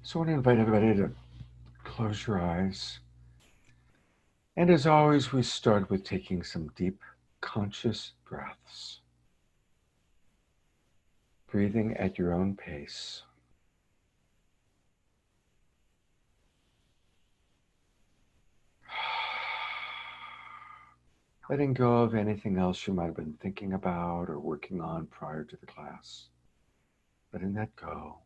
So I want to invite everybody to close your eyes. And as always, we start with taking some deep, conscious breaths, breathing at your own pace. Letting go of anything else you might have been thinking about or working on prior to the class. Letting that go.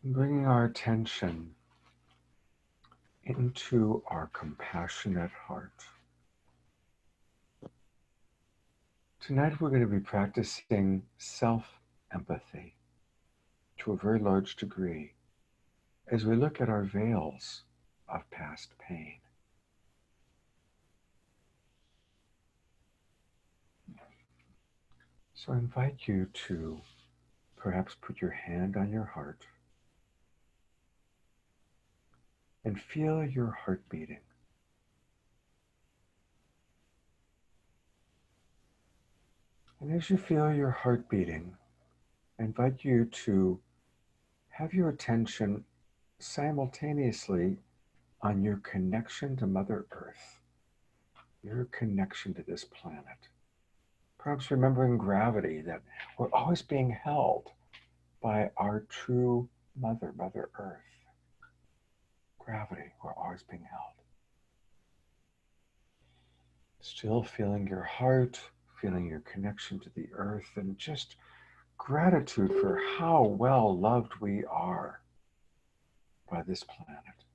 And bringing our attention into our compassionate heart. Tonight we're going to be practicing self-empathy to a very large degree as we look at our veils of past pain. So I invite you to perhaps put your hand on your heart and feel your heart beating. And as you feel your heart beating, I invite you to have your attention simultaneously on your connection to Mother Earth, your connection to this planet. Perhaps remembering gravity, that we're always being held by our true mother, Mother Earth. Gravity, we're always being held. Still feeling your heart, feeling your connection to the earth, and just gratitude for how well loved we are by this planet,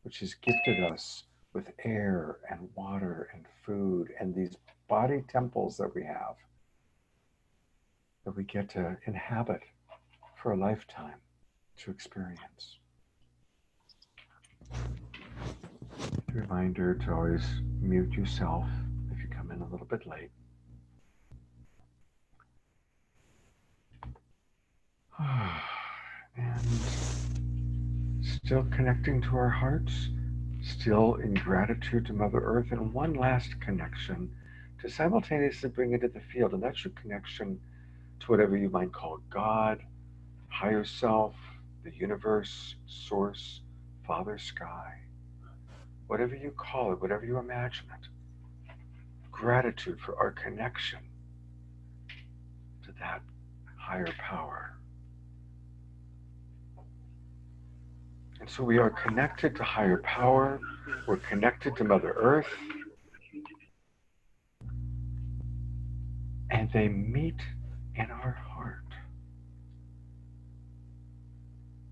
which has gifted us with air and water and food and these body temples that we have, that we get to inhabit for a lifetime to experience. A reminder to always mute yourself if you come in a little bit late. And still connecting to our hearts, still in gratitude to Mother Earth, and one last connection to simultaneously bring into the field, and that's your connection to whatever you might call God, higher self, the universe, source, Father Sky, whatever you call it, whatever you imagine it. Gratitude for our connection to that higher power. And so we are connected to higher power, we're connected to Mother Earth, and they meet in our heart.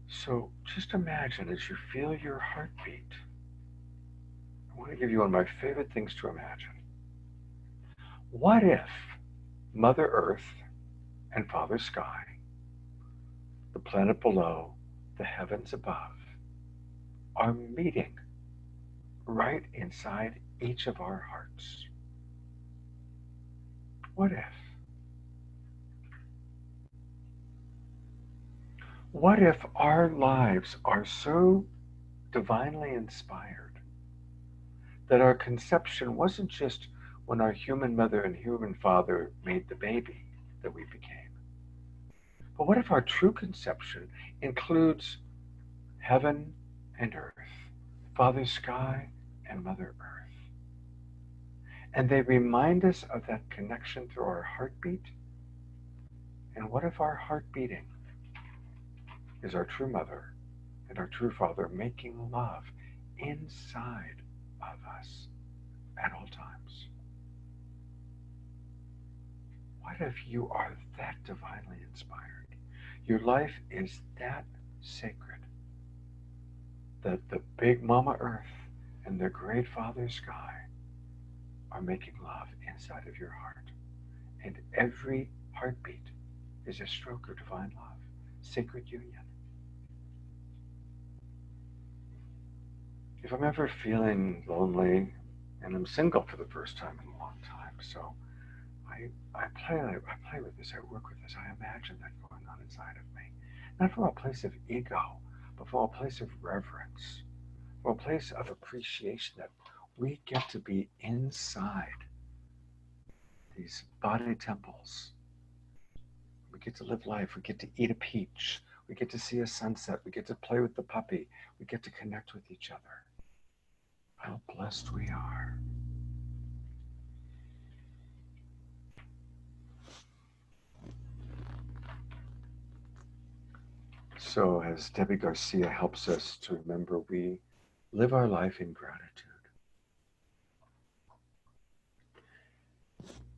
So just imagine as you feel your heartbeat, I want to give you one of my favorite things to imagine. What if Mother Earth and Father Sky, the planet below, the heavens above, are meeting right inside each of our hearts? What if? What if our lives are so divinely inspired that our conception wasn't just when our human mother and human father made the baby that we became, but what if our true conception includes heaven and earth, Father Sky and Mother Earth, and they remind us of that connection through our heartbeat? And what if our heart beating is our true mother and our true father making love inside of us at all times? What if you are that divinely inspired? Your life is that sacred that the big Mama Earth and the great Father Sky are making love inside of your heart. And every heartbeat is a stroke of divine love, sacred union. If I'm ever feeling lonely, and I'm single for the first time in a long time, so I play with this, I work with this, I imagine that going on inside of me. Not from a place of ego, but from a place of reverence, from a place of appreciation that we get to be inside these body temples. We get to live life. We get to eat a peach. We get to see a sunset. We get to play with the puppy. We get to connect with each other. How blessed we are. So, as Debbie Garcia helps us to remember, we live our life in gratitude.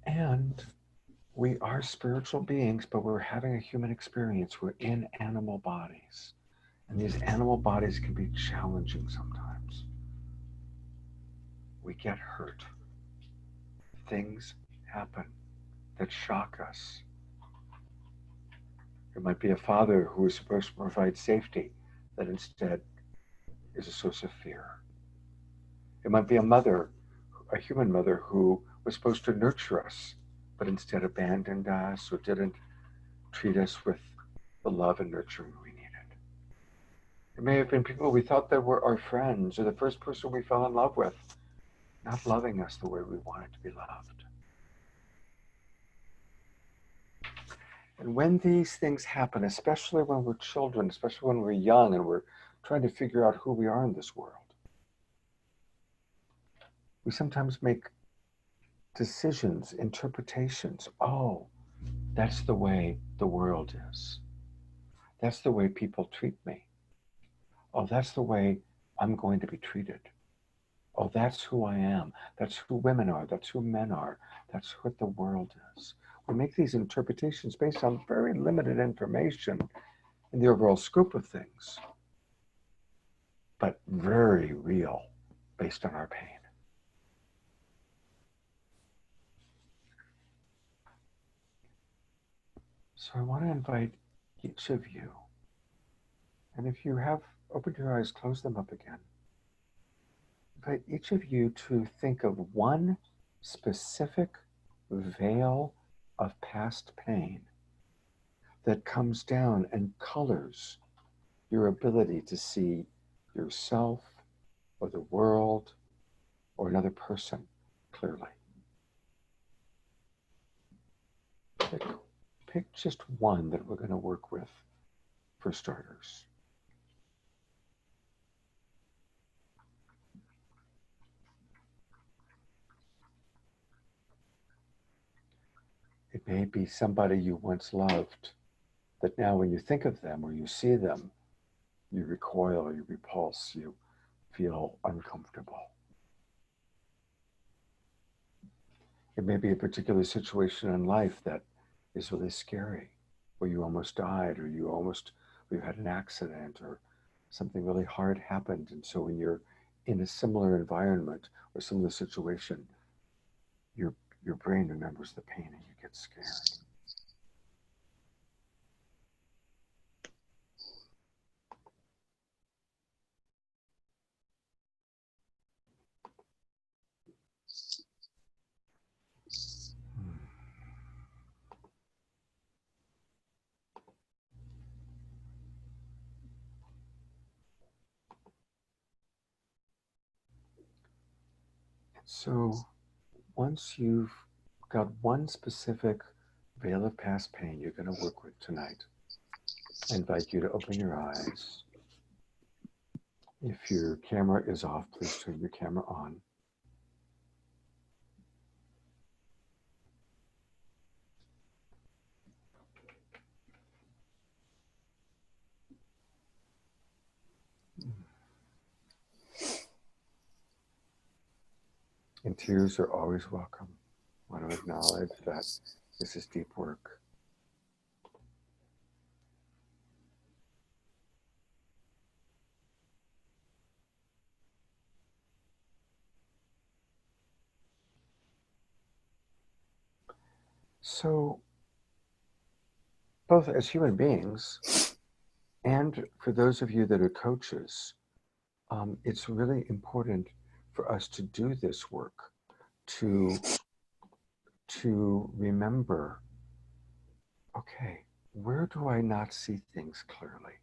And we are spiritual beings, but we're having a human experience. We're in animal bodies. And these animal bodies can be challenging sometimes. We get hurt. Things happen that shock us. It might be a father who is supposed to provide safety that instead is a source of fear. It might be a mother, a human mother, who was supposed to nurture us, but instead abandoned us or didn't treat us with the love and nurturing we needed. It may have been people we thought that were our friends or the first person we fell in love with, not loving us the way we wanted to be loved. And when these things happen, especially when we're children, especially when we're young and we're trying to figure out who we are in this world, we sometimes make decisions, interpretations. Oh, that's the way the world is. That's the way people treat me. Oh, that's the way I'm going to be treated. Oh, that's who I am. That's who women are. That's who men are. That's what the world is. We make these interpretations based on very limited information in the overall scope of things, but very real based on our pain. So I want to invite each of you, and if you have opened your eyes, close them up again. Invite each of you to think of one specific veil of past pain that comes down and colors your ability to see yourself or the world or another person clearly. Pick just one that we're going to work with for starters. It may be somebody you once loved that now when you think of them or you see them, you recoil, you repulse, you feel uncomfortable. It may be a particular situation in life that is really scary, where you almost died, or you had an accident, or something really hard happened. And so when you're in a similar environment or similar situation, your brain remembers the pain and you get scared. So once you've got one specific veil of past pain you're going to work with tonight, I invite you to open your eyes. If your camera is off, please turn your camera on. And tears are always welcome. I want to acknowledge that this is deep work. So, both as human beings and for those of you that are coaches, it's really important for us to do this work, to remember, okay, where do I not see things clearly?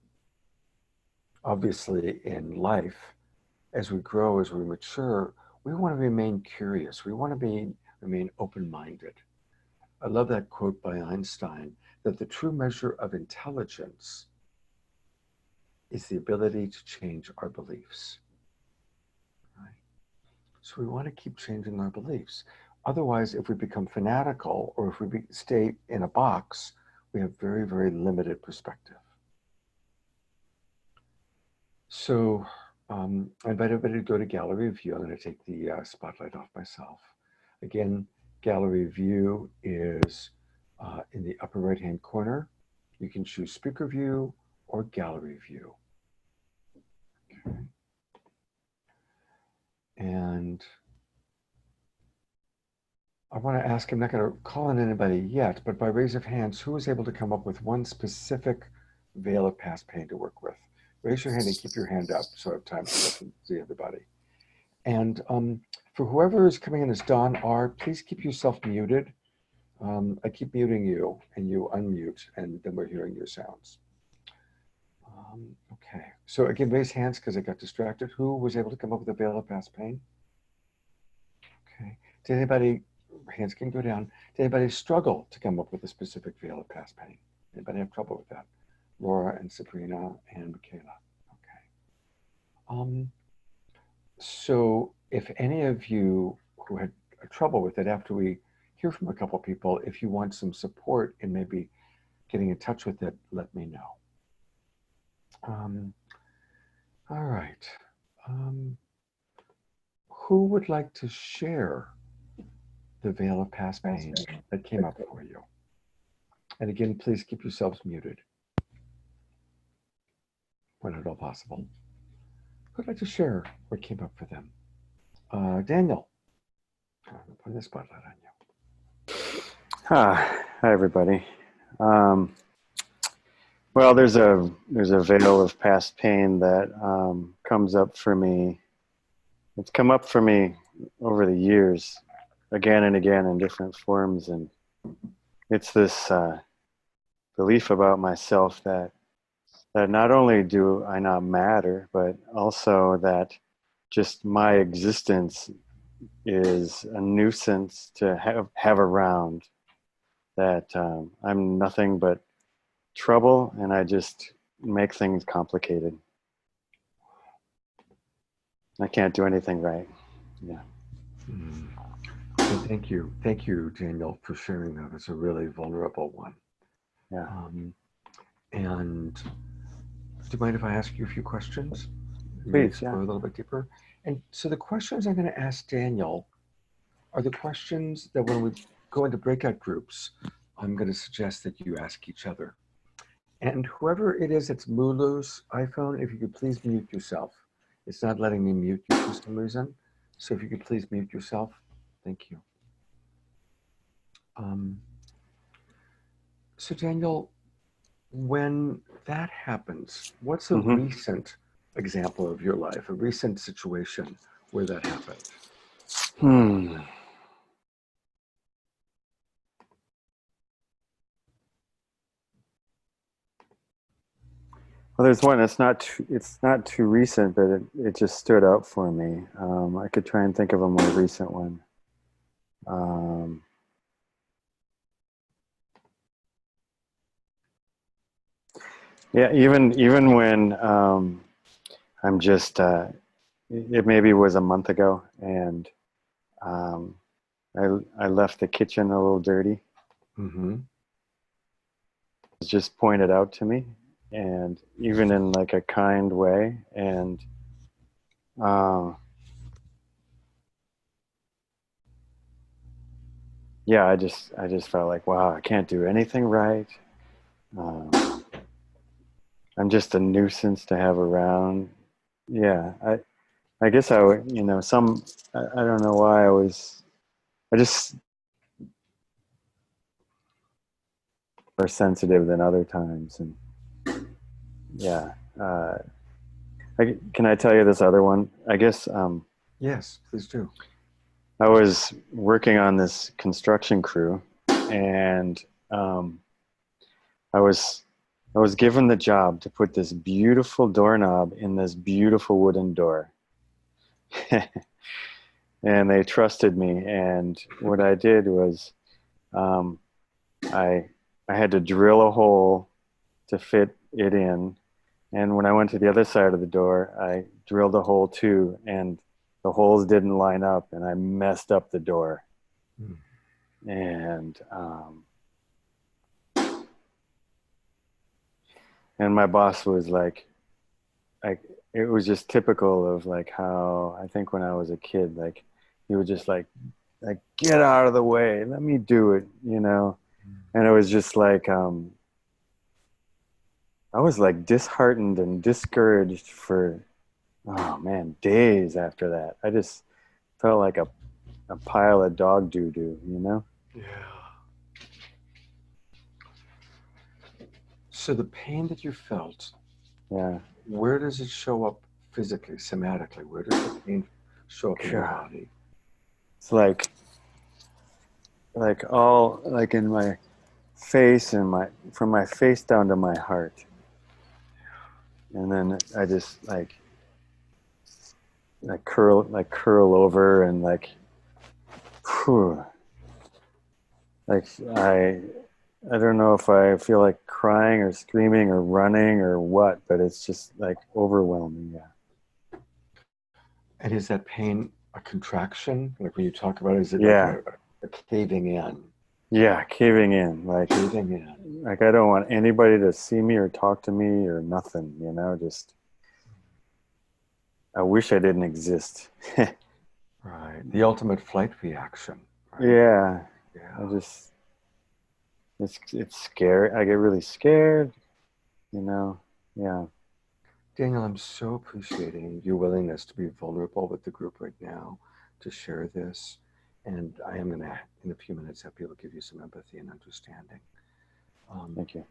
Obviously, in life, as we grow, as we mature, we want to remain curious. We want to remain open-minded. I love that quote by Einstein that the true measure of intelligence is the ability to change our beliefs. Right? So we want to keep changing our beliefs. Otherwise, if we become fanatical or if we stay in a box, we have very, very limited perspective. So I invite everybody to go to gallery view. I'm going to take the spotlight off myself. Again, gallery view is in the upper right-hand corner. You can choose speaker view or gallery view. Okay. And I want to ask, I'm not going to call on anybody yet, but by raise of hands, who was able to come up with one specific veil of past pain to work with? Raise your hand and keep your hand up so I have time to let them see everybody. And for whoever is coming in as Don R, please keep yourself muted. I keep muting you and you unmute, and then we're hearing your sounds. Okay, so again, raise hands because I got distracted. Who was able to come up with a veil of past pain? Okay, did anybody, hands can go down, did anybody struggle to come up with a specific veil of past pain? Anybody have trouble with that? Laura and Sabrina and Michaela. Okay. So if any of you who had trouble with it, after we hear from a couple people, if you want some support in maybe getting in touch with it, let me know. All right. Who would like to share the veil of past pain that came up for you? And again, please keep yourselves muted when at all possible. Who'd like to share what came up for them? Daniel, I'm putting the spotlight on you. Hi, everybody. Well, there's a veil of past pain that comes up for me. It's come up for me over the years, again and again in different forms, and it's this belief about myself that not only do I not matter, but also that just my existence is a nuisance to have around. That I'm nothing but trouble, and I just make things complicated. I can't do anything right. Yeah. So thank you, Daniel, for sharing that. It's a really vulnerable one. Yeah. And do you mind if I ask you a few questions? Please. Yeah. Go a little bit deeper. And so the questions I'm going to ask Daniel are the questions that when we go into breakout groups, I'm going to suggest that you ask each other. And whoever it is that's Mulu's iPhone, if you could please mute yourself. It's not letting me mute you for some reason. So if you could please mute yourself. Thank you. So Daniel, when that happens, what's a recent example of your life, a recent situation where that happened? Well, there's one. It's not too recent, but it just stood out for me. I could try and think of a more recent one. Yeah, even when I'm just it maybe was a month ago, and I left the kitchen a little dirty. It was just pointed out to me, and even in like a kind way, and yeah, I just felt like, wow, I can't do anything right. I'm just a nuisance to have around. Yeah, I guess I would, I don't know why I just more sensitive than other times, and yeah. Can I tell you this other one? I guess. Yes, please do. I was working on this construction crew, and I was given the job to put this beautiful doorknob in this beautiful wooden door. And they trusted me, and what I did was I I had to drill a hole to fit it in. And when I went to the other side of the door, I drilled a hole too, and the holes didn't line up, and I messed up the door. Mm. And and my boss was like it was just typical of like how I think when I was a kid, like he would just like get out of the way, let me do it, you know. And it was just like I was like disheartened and discouraged for, oh man, days after that. I just felt like a pile of dog doo doo, you know? Yeah. So the pain that you felt, Yeah. where does it show up physically, somatically? Where does the pain show up in your God. body? It's like all like in my face and my from my face down to my heart. And then I just curl over and whew, like I don't know if I feel like crying or screaming or running or what, but it's just like overwhelming. Yeah. And is that pain a contraction? Like when you talk about it, is it like Yeah. a caving in? Yeah. Caving in. Caving in. Like I don't want anybody to see me or talk to me or nothing, you know, just I wish I didn't exist. Right. The ultimate flight reaction, right? Yeah. I Yeah. just it's scary. I get really scared, you know. Yeah. Daniel, I'm so appreciating your willingness to be vulnerable with the group right now, to share this. And I am going to, in a few minutes, have people give you some empathy and understanding. Um, Thank you.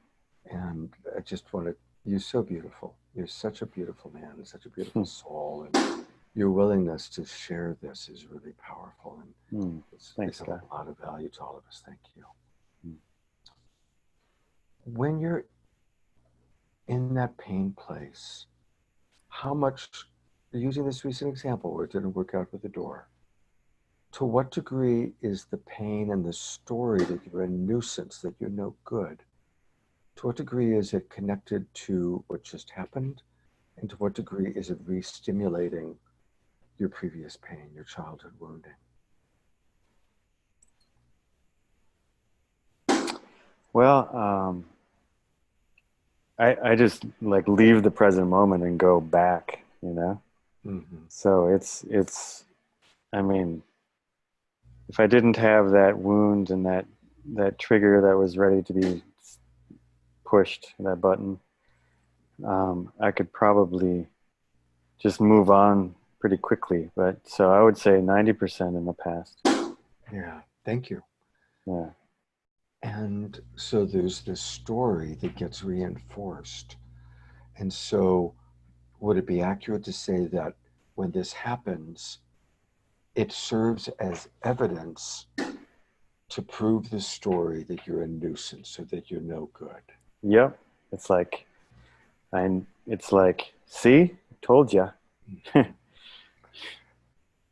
and I just want to, you're so beautiful. You're such a beautiful man and such a beautiful Hmm. soul. And your willingness to share this is really powerful. And Hmm. it's Thanks, of a God. lot of value to all of us. Thank you. Hmm. When you're in that pain place, how much, using this recent example where it didn't work out with the door, to what degree is the pain and the story that you're a nuisance, that you're no good? To what degree is it connected to what just happened? And to what degree is it re-stimulating your previous pain, your childhood wounding? Well, I just like leave the present moment and go back, you know? Mm-hmm. So I mean, if I didn't have that wound and that trigger that was ready to be pushed, that button, I could probably just move on pretty quickly. But so I would say 90% in the past. Yeah, thank you. Yeah. And so there's this story that gets reinforced. And so, would it be accurate to say that when this happens, it serves as evidence to prove the story that you're a nuisance or that you're no good? Yep. It's like it's like, see, told you.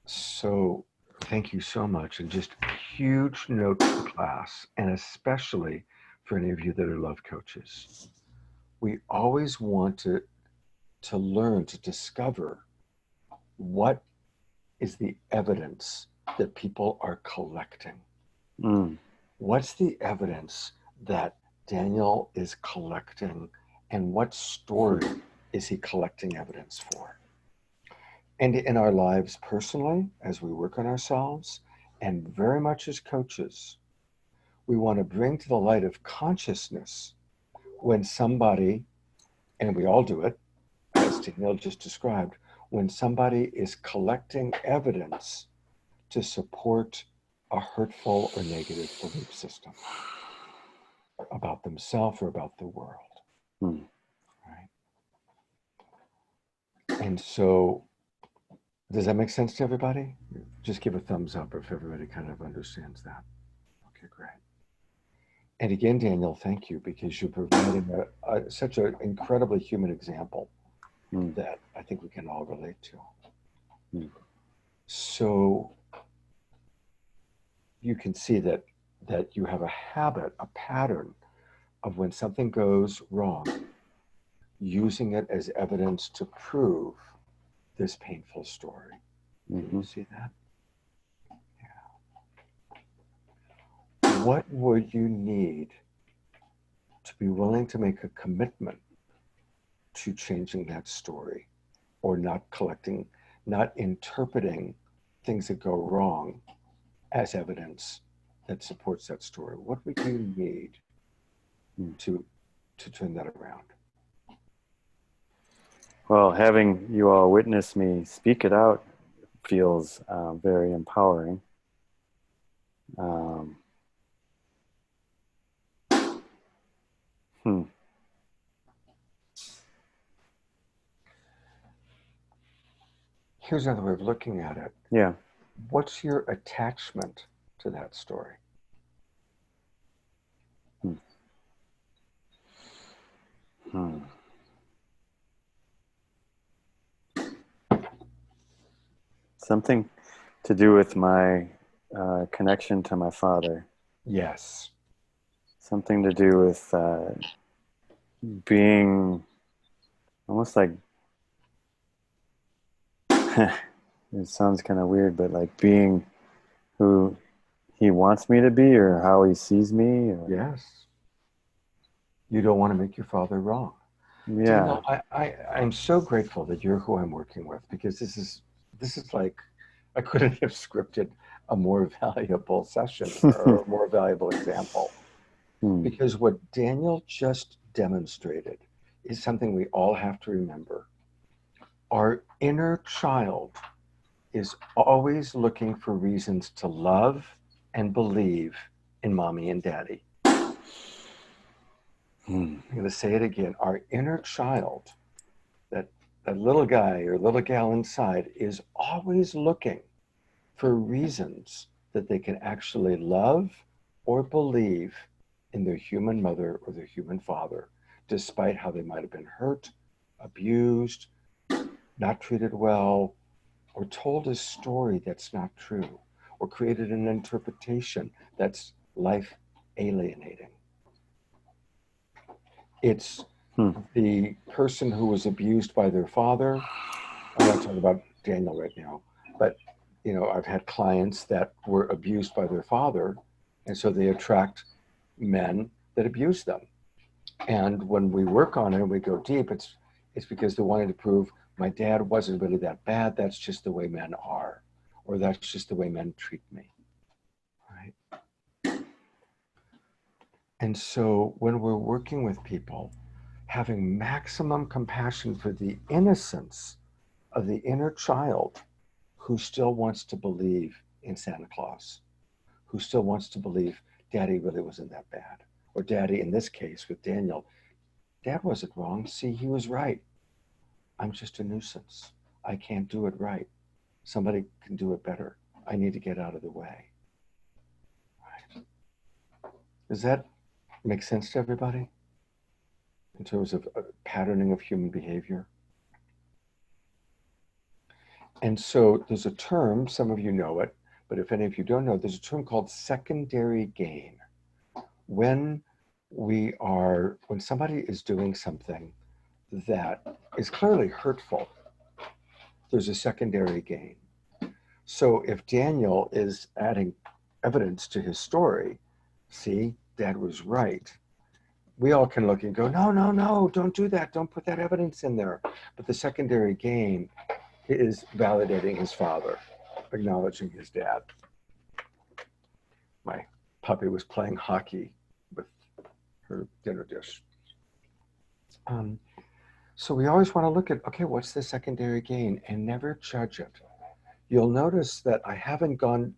So, thank you so much. And just a huge note to the class, and especially for any of you that are love coaches. We always want to learn to discover what is the evidence that people are collecting. Mm. What's the evidence that Daniel is collecting, and what story is he collecting evidence for? And in our lives personally, as we work on ourselves, and very much as coaches, we want to bring to the light of consciousness when somebody, and we all do it, as Daniel just described, when somebody is collecting evidence to support a hurtful or negative belief system about themselves or about the world, Mm. right? And so, does that make sense to everybody? Just give a thumbs up if everybody kind of understands that. Okay, great. And again, Daniel, thank you because you're providing such an incredibly human example Mm. that I think we can all relate to. Mm. So you can see that you have a habit, a pattern of when something goes wrong, using it as evidence to prove this painful story. Can Mm-hmm. you see that? What would you need to be willing to make a commitment to changing that story, or not collecting, not interpreting things that go wrong as evidence that supports that story? What would you need Mm. to turn that around? Well, having you all witness me speak it out feels very empowering. Um, hmm. Here's another way of looking at it. Yeah. What's your attachment to that story? Hmm. Hmm. Something to do with my connection to my father. Yes. Something to do with being almost like, it sounds kind of weird, but like being who he wants me to be, or how he sees me. Or, Yes. You don't want to make your father wrong. yeah. Daniel, I'm so grateful that you're who I'm working with, because this is like, I couldn't have scripted a more valuable session or a more valuable example. Hmm. Because what Daniel just demonstrated is something we all have to remember. Our inner child is always looking for reasons to love and believe in mommy and daddy. Hmm. I'm going to say it again. Our inner child, that, that little guy or little gal inside, is always looking for reasons that they can actually love or believe in their human mother or their human father, despite how they might have been hurt, abused, not treated well, or told a story that's not true, or created an interpretation that's life alienating. It's Hmm. the person who was abused by their father. I'm not talking about Daniel right now, but I've had clients that were abused by their father, and so they attract men that abuse them. And when we work on it and we go deep, it's because they're wanting to prove my dad wasn't really that bad. That's just the way men are, or that's just the way men treat me, right? And so when we're working with people, having maximum compassion for the innocence of the inner child who still wants to believe in Santa Claus, who still wants to believe daddy really wasn't that bad. Or daddy, in this case with Daniel, dad wasn't wrong. See, he was right. I'm just a nuisance. I can't do it right. Somebody can do it better. I need to get out of the way. Right. Does that make sense to everybody in terms of patterning of human behavior? And so there's a term, some of you know it, but if any of you don't know, there's a term called secondary gain. When when somebody is doing something that is clearly hurtful, there's a secondary gain. So if Daniel is adding evidence to his story, see, dad was right. We all can look and go, no, no, no, don't do that. Don't put that evidence in there. But the secondary gain is validating his father, acknowledging his dad. My puppy was playing hockey with her dinner dish. Um, so we always want to look at, okay, what's the secondary gain, and never judge it. You'll notice that I haven't gone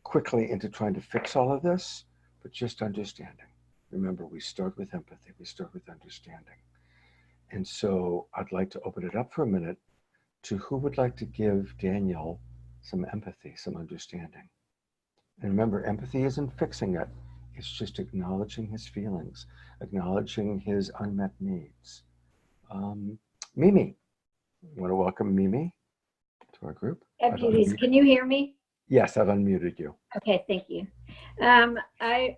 quickly into trying to fix all of this, but just understanding. Remember, we start with empathy, we start with understanding. And so I'd like to open it up for a minute to who would like to give Daniel some empathy, some understanding. And remember, empathy isn't fixing it, it's just acknowledging his feelings, acknowledging his unmet needs. Mimi, you want to welcome Mimi to our group? Beauties, can you hear me? Yes, I've unmuted you. Okay, thank you. I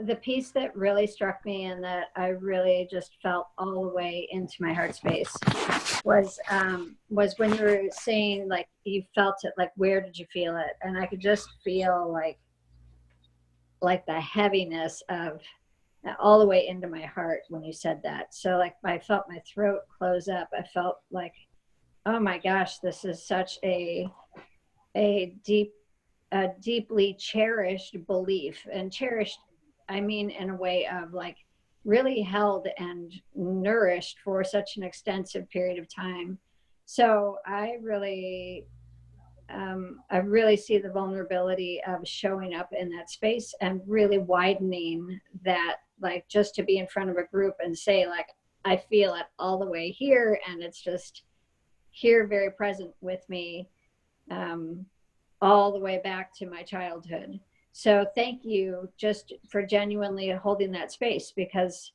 the piece that really struck me and that I really just felt all the way into my heart space was when you were saying like you felt it, like where did you feel it? And I could just feel like the heaviness of all the way into my heart when you said that. So like I felt my throat close up. I felt like, oh my gosh, this is such a deep a deeply cherished belief, and cherished I mean in a way of like really held and nourished for such an extensive period of time. So I really see the vulnerability of showing up in that space and really widening that, like just to be in front of a group and say like I feel it all the way here, and it's just here very present with me, um, all the way back to my childhood. So thank you just for genuinely holding that space, because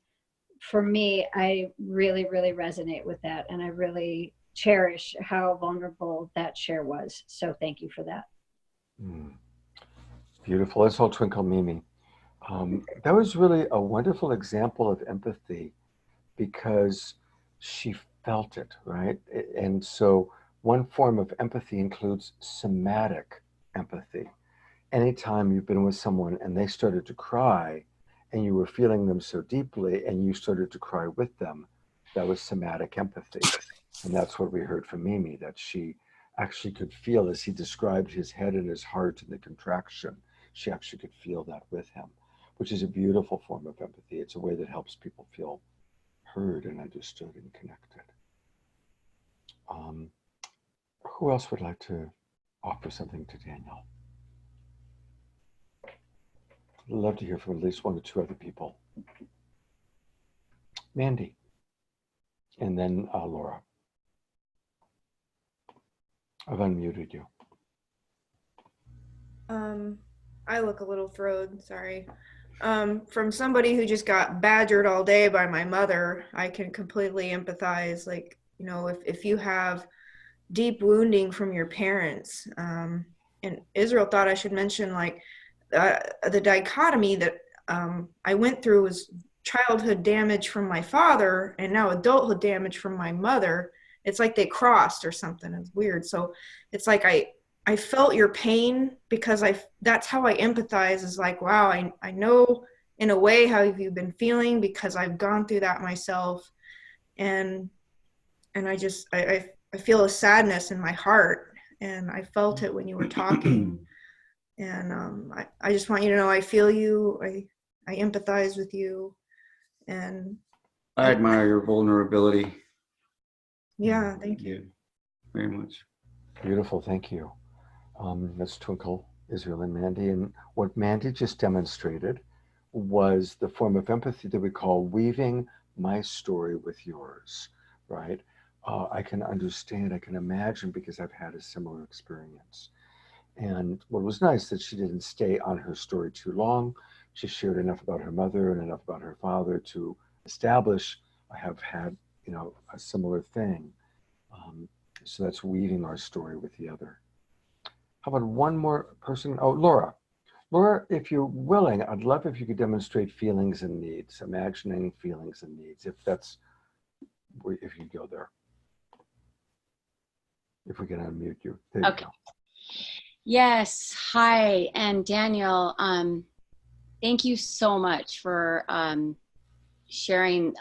for me, I really, really resonate with that. And I really cherish how vulnerable that share was. So thank you for that. Mm, beautiful. Let's all twinkle Mimi. That was really a wonderful example of empathy because she felt it, right? And so one form of empathy includes somatic empathy. Anytime you've been with someone and they started to cry and you were feeling them so deeply and you started to cry with them, that was somatic empathy. And that's what we heard from Mimi, that she actually could feel as he described his head and his heart and the contraction. She actually could feel that with him, which is a beautiful form of empathy. It's a way that helps people feel heard and understood and connected. Um, who else would like to offer something to Daniel? I'd love to hear from at least one or two other people. Mandy, and then Laura. I've unmuted you. I look a little thrilled, sorry. From somebody who just got badgered all day by my mother, I can completely empathize. Like, you know, if you have deep wounding from your parents, and Israel thought I should mention like the dichotomy that I went through was childhood damage from my father and now adulthood damage from my mother. It's like they crossed or something. It's weird. So it's like I felt your pain because that's how I empathize, is like, wow, I know in a way how you've been feeling because I've gone through that myself. And I just I feel a sadness in my heart, and I felt it when you were talking. And I just want you to know I feel you. I empathize with you, and I admire your vulnerability. Yeah, thank you very much. Beautiful, thank you. Let's twinkle Israel and Mandy. And what Mandy just demonstrated was the form of empathy that we call weaving my story with yours, right? I can understand, I can imagine because I've had a similar experience. And what was nice that she didn't stay on her story too long. She shared enough about her mother and enough about her father to establish I have had, a similar thing. So that's weaving our story with the other. How about one more person? Oh, Laura. Laura, if you're willing, I'd love if you could demonstrate feelings and needs, imagining feelings and needs, if you go there. If we can unmute you. There you go. Yes. Hi. And Daniel, thank you so much for sharing.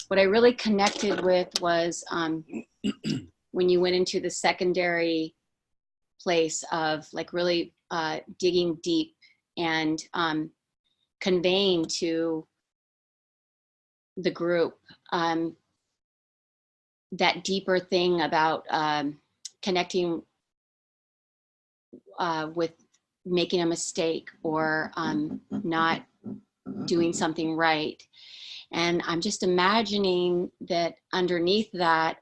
What I really connected with was when you went into the secondary place of like really digging deep and conveying to the group that deeper thing about connecting with making a mistake or not doing something right. And I'm just imagining that underneath that,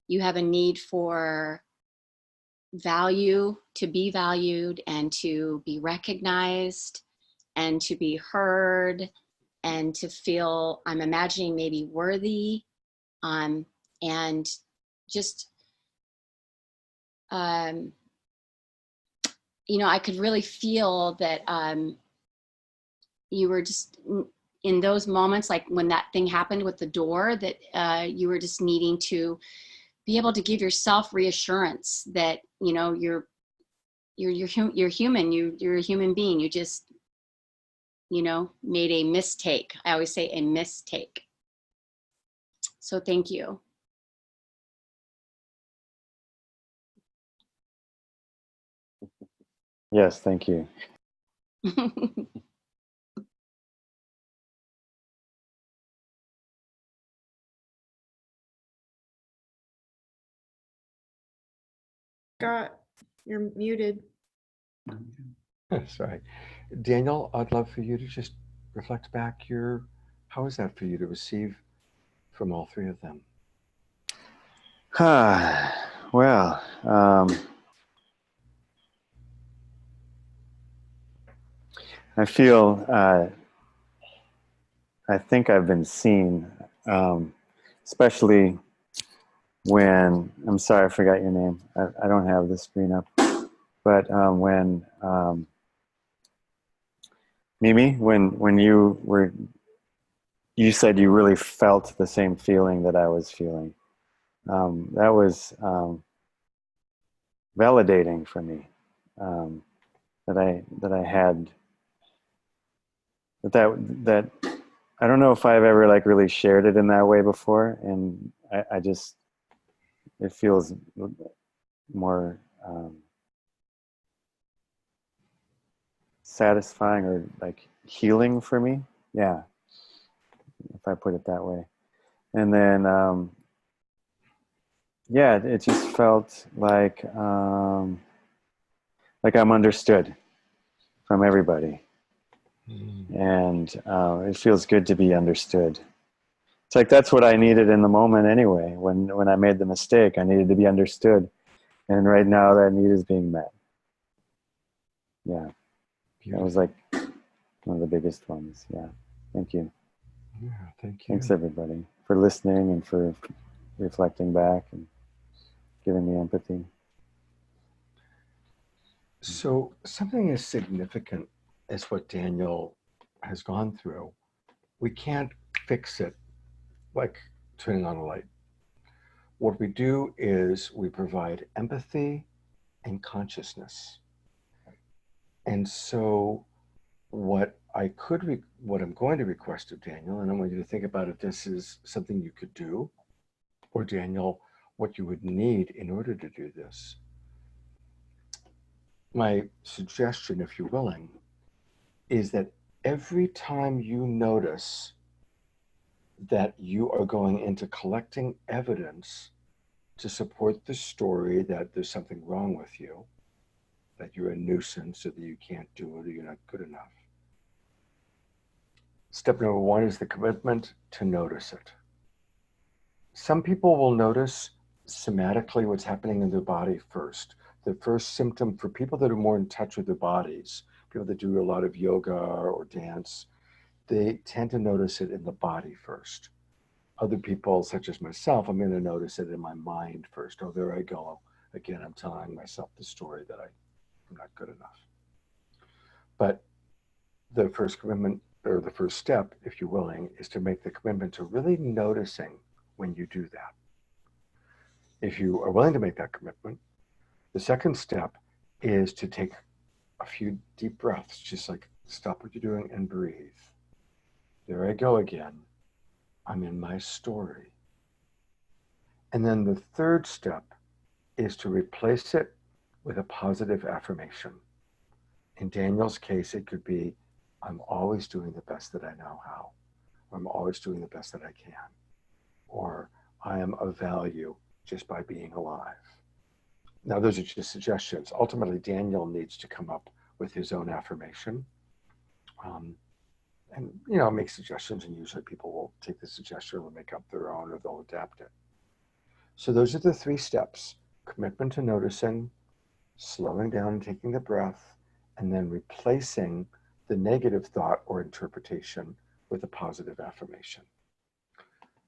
you have a need for value, to be valued and to be recognized and to be heard and to feel, I'm imagining maybe worthy, and just you know, I could really feel that you were just in those moments, like when that thing happened with the door, that you were just needing to be able to give yourself reassurance that, you know, you're human, you're a human being. You just, you know, made a mistake. I always say a mistake. So thank you. Yes, thank you. Scott, you're muted. Sorry. Daniel, I'd love for you to just reflect back how is that for you to receive from all three of them? Well, I feel, I think I've been seen, especially when, I'm sorry, I forgot your name. I don't have the screen up. But when, Mimi, when you said you really felt the same feeling that I was feeling. That was validating for me. That I had that I don't know if I've ever like really shared it in that way before, and I just, it feels more satisfying or like healing for me. Yeah, if I put it that way. And then yeah, it just felt like I'm understood from everybody, and it feels good to be understood. It's like that's what I needed in the moment anyway. When I made the mistake, I needed to be understood, and right now that need is being met. Yeah, that was like one of the biggest ones. Yeah, thank you. Yeah, thank you. Thanks everybody for listening and for reflecting back and giving me empathy. So something as significant as what Daniel has gone through, we can't fix it like turning on a light. What we do is we provide empathy and consciousness. And so what I'm going to request of Daniel, and I want you to think about if this is something you could do, or Daniel, what you would need in order to do this. My suggestion, if you're willing, is that every time you notice that you are going into collecting evidence to support the story that there's something wrong with you, that you're a nuisance or that you can't do it or you're not good enough. Step number one is the commitment to notice it. Some people will notice somatically what's happening in their body first. The first symptom for people that are more in touch with their bodies, people that do a lot of yoga or dance, they tend to notice it in the body first. Other people, such as myself, I'm going to notice it in my mind first. Oh, there I go. Again, I'm telling myself the story that I'm not good enough. But the first commitment, or the first step, if you're willing, is to make the commitment to really noticing when you do that. If you are willing to make that commitment, the second step is to take a few deep breaths, just like stop what you're doing and breathe. There I go again. I'm in my story. And then the third step is to replace it with a positive affirmation. In Daniel's case, it could be, I'm always doing the best that I know how. Or I'm always doing the best that I can. Or I am of value just by being alive. Now, those are just suggestions. Ultimately, Daniel needs to come up with his own affirmation. And, make suggestions, and usually people will take the suggestion or make up their own or they'll adapt it. So those are the three steps: commitment to noticing, slowing down and taking the breath, and then replacing the negative thought or interpretation with a positive affirmation.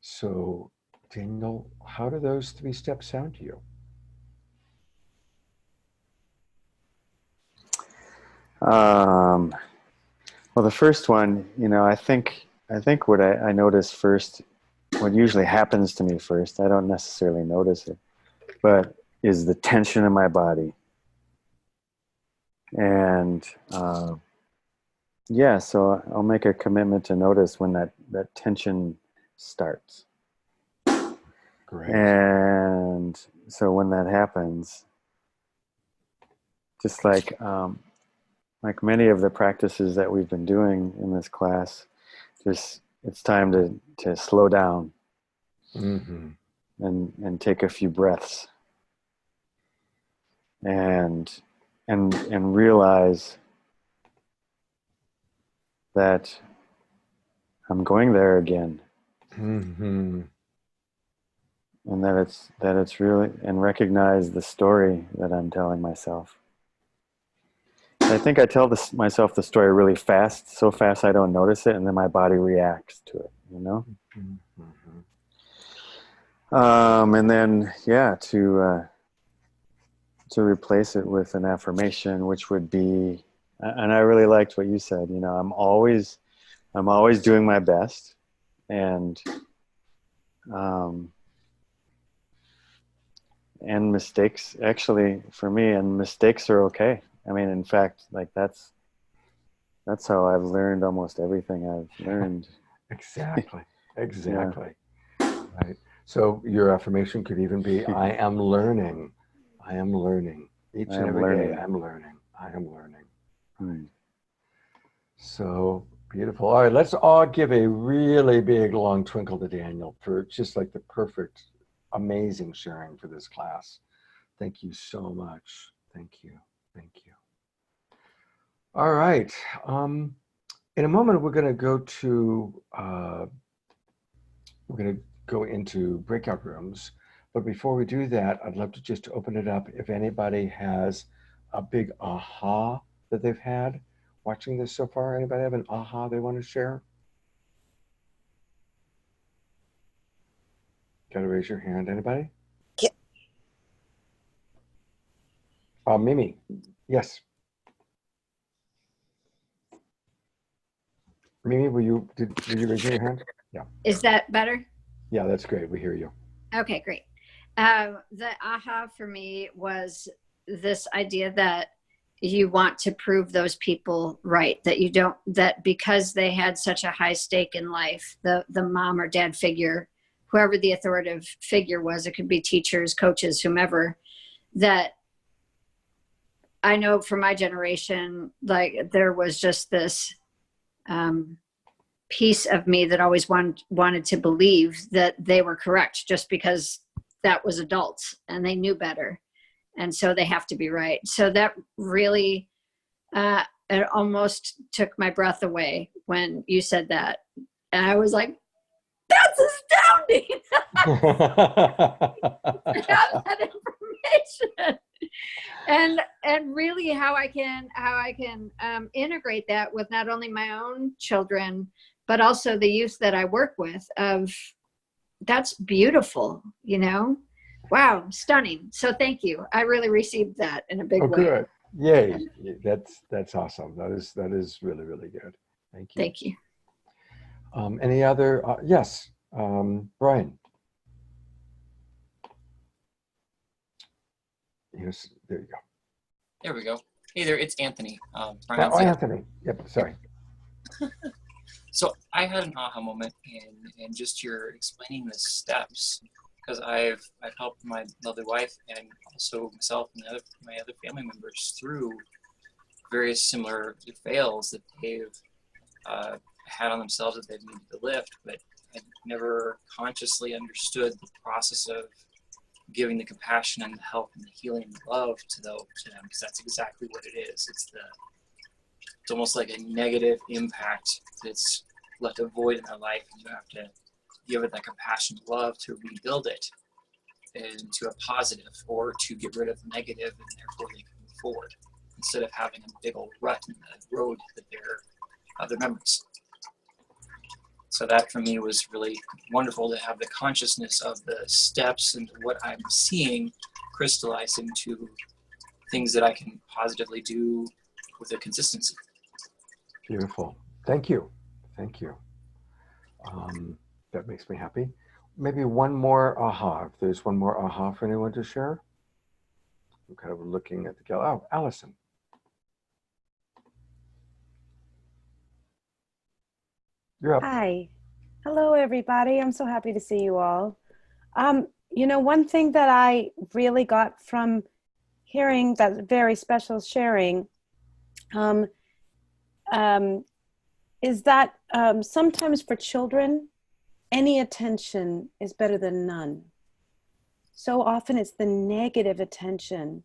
So, Daniel, how do those three steps sound to you? Um, well, the first one, I think what I notice first, what usually happens to me first, I don't necessarily notice it, but is the tension in my body. And yeah, so I'll make a commitment to notice when that tension starts. Great. And so when that happens, just like many of the practices that we've been doing in this class, just it's time to slow down Mm-hmm. and take a few breaths and realize that I'm going there again, Mm-hmm. and that it's really, and recognize the story that I'm telling myself. I think I tell myself the story really fast, so fast I don't notice it, and then my body reacts to it, Mm-hmm. And then, yeah, to replace it with an affirmation, which would be, and I really liked what you said. I'm always doing my best, and um, mistakes, actually, for me, and mistakes are okay. I mean, in fact, like that's how I've learned almost everything I've learned. Exactly. Yeah. Exactly. Right. So your affirmation could even be, I am learning. I am learning. Each I and am every day, learning. I'm learning. I am learning. Hmm. So beautiful. All right, let's all give a really big, long twinkle to Daniel for just like the perfect, amazing sharing for this class. Thank you so much. Thank you. Thank you. All right. In a moment, we're going to go into breakout rooms. But before we do that, I'd love to just open it up. If anybody has a big aha that they've had watching this so far, anybody have an aha they want to share? Got to raise your hand. Anybody? Mimi. Yes. Mimi, did you raise your hand? Yeah. Is that better? Yeah, that's great. We hear you. Okay, great. The aha for me was this idea that you want to prove those people right, that you don't, that because they had such a high stake in life, the mom or dad figure, whoever the authoritative figure was, it could be teachers, coaches, whomever, that I know for my generation, like there was just this piece of me that always wanted to believe that they were correct just because that was adults and they knew better. And so they have to be right. So that really, it almost took my breath away when you said that. And I was like, that's astounding. I have that information. And really how I can integrate that with not only my own children, but also the youth that I work with. Of that's beautiful, Wow, stunning. So thank you. I really received that in a big way. Good. Yay. That's awesome. That is really, really good. Thank you. Thank you. Any other? Yes, Brian. Yes, there you go. There we go. Hey there, it's Anthony. Brian's Anthony. Yep, sorry. So I had an aha moment in just your explaining the steps, because I've helped my lovely wife and also myself and my other family members through various similar fails that they've had on themselves that they've needed to lift, but had never consciously understood the process of giving the compassion and the help and the healing and the love to them, because that's exactly what it is. It's almost like a negative impact that's left a void in their life, and you have to give it that compassion and love to rebuild it into a positive, or to get rid of the negative, and therefore they can move forward instead of having a big old rut in the road that they're of their memories. So that for me was really wonderful to have the consciousness of the steps and what I'm seeing crystallize into things that I can positively do with a consistency. Beautiful. Thank you. Thank you. That makes me happy. Maybe one more aha. If there's one more aha for anyone to share. I'm kind of looking at the gal. Oh, Allison. You're up. Hi. Hello, everybody. I'm so happy to see you all. One thing that I really got from hearing that very special sharing um, is that sometimes for children, any attention is better than none. So often it's the negative attention.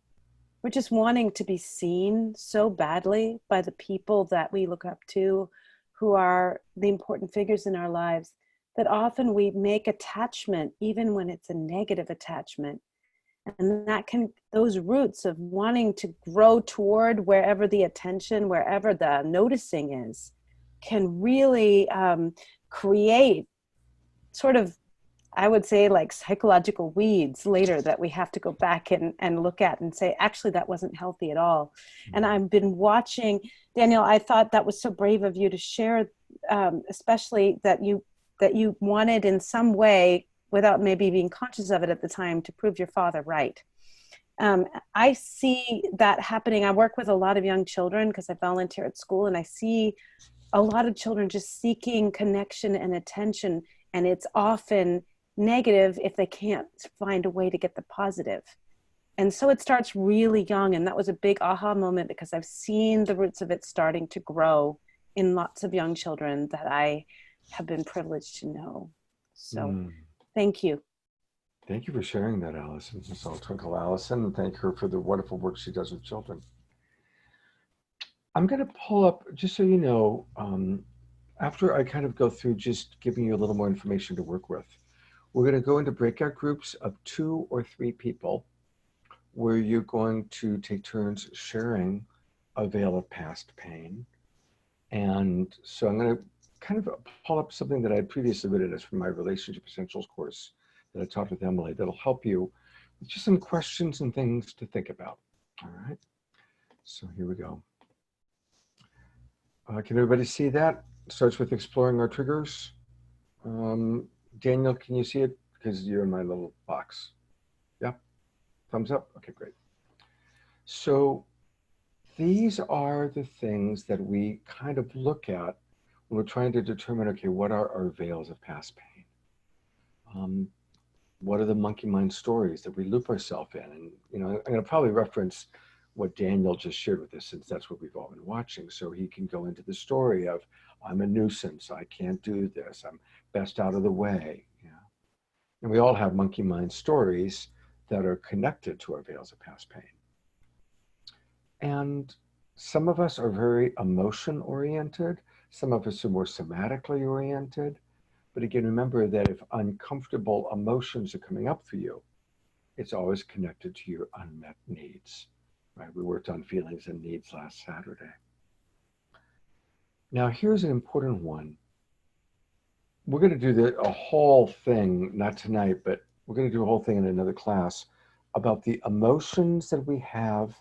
We're just wanting to be seen so badly by the people that we look up to, who are the important figures in our lives, that often we make attachment, even when it's a negative attachment. And those roots of wanting to grow toward wherever the attention, wherever the noticing is, can really create sort of, I would say, like psychological weeds later that we have to go back and look at and say, actually, that wasn't healthy at all. And I've been watching, Daniel, I thought that was so brave of you to share, especially that you wanted in some way, without maybe being conscious of it at the time, to prove your father right. I see that happening. I work with a lot of young children because I volunteer at school, and I see a lot of children just seeking connection and attention, and it's often negative if they can't find a way to get the positive. And so it starts really young, and that was a big aha moment because I've seen the roots of it starting to grow in lots of young children that I have been privileged to know. So thank you. Thank you for sharing that, Allison. So Twinkle Allison, and thank her for the wonderful work she does with children. I'm going to pull up, just so you know, after I kind of go through just giving you a little more information to work with, we're going to go into breakout groups of 2 or 3 people where you're going to take turns sharing a veil of past pain. And so I'm going to kind of pull up something that I had previously submitted as from my Relationship Essentials course that I taught with Emily that'll help you with just some questions and things to think about. All right. So here we go. Can everybody see that? Starts with exploring our triggers. Daniel, can you see it? Because you're in my little box. Yeah? Thumbs up? Okay, great. So these are the things that we kind of look at when we're trying to determine, okay, what are our veils of past pain? What are the monkey mind stories that we loop ourselves in? And, I'm going to probably reference what Daniel just shared with us, since that's what we've all been watching. So he can go into the story of, I'm a nuisance, I can't do this, I'm best out of the way. Yeah. And we all have monkey mind stories that are connected to our veils of past pain. And some of us are very emotion oriented. Some of us are more somatically oriented. But again, remember that if uncomfortable emotions are coming up for you, it's always connected to your unmet needs. Right? We worked on feelings and needs last Saturday. Now, here's an important one. We're going to do a whole thing, not tonight, but we're going to do a whole thing in another class about the emotions that we have